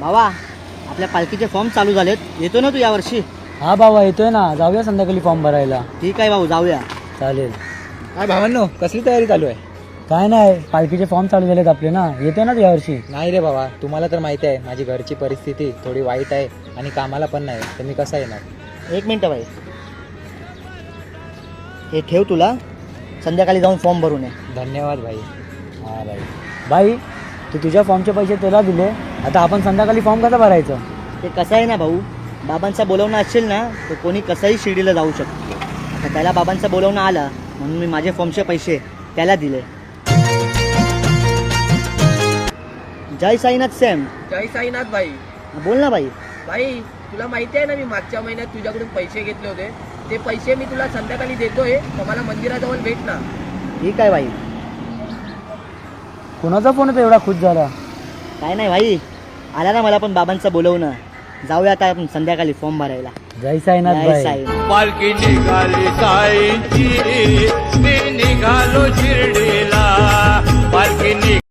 भावा आपल्या पालखीचे फॉर्म चालू झालेत, येतो ना तू यावर्षी? हा भावा येतोय ना, जाऊया संध्याकाळी फॉर्म भरायला. ठीक आहे भाऊ, जाऊया. चालेल. काय भावांनो, कसली तयारी चालू आहे? काय नाही, पालखीचे फॉर्म चालू झालेत आपले ना, येतोय ना तू यावर्षी? नाही रे बाबा, तुम्हाला तर माहिती आहे माझी घरची परिस्थिती थोडी वाईट आहे आणि कामाला पण नाही, तर मी कसा येणार? एक मिनटं भाई, हे ठेव, तुला संध्याकाळी जाऊन फॉर्म भरून ये. धन्यवाद भाई. हा भाई. भाई तू तुझ्या फॉर्मचे पैसे तुला दिले, आता आपण संध्याकाळी फॉर्म कसा भरायचं? ते कसं आहे ना भाऊ, बाबांचा बोलवणं असेल ना तर कोणी कसंही शिर्डीला जाऊ शकतो. आता त्याला बाबांचा बोलवणं आला म्हणून मी माझे फॉर्मचे पैसे त्याला दिले. जय साईनाथ सॅम. जय साईनाथ भाई. बोल ना भाई. भाई तुला माहिती आहे ना, मी मागच्या महिन्यात तुझ्याकडून पैसे घेतले होते, ते पैसे मी तुला संध्याकाळी देतोय, तर मला मंदिराजवळ भेट ना. ठीक आहे भाई. कोणाचा फोन होता एवढा खुश झाला? काय नाही भाई, आला ना मला पण बाबांचं बोलवणं. जाऊया आता आपण संध्याकाळी फॉर्म भरायला. जय साईनाथ जय भाई. साई. पालखी निघाली साईंची, मी निघालो शिर्डी.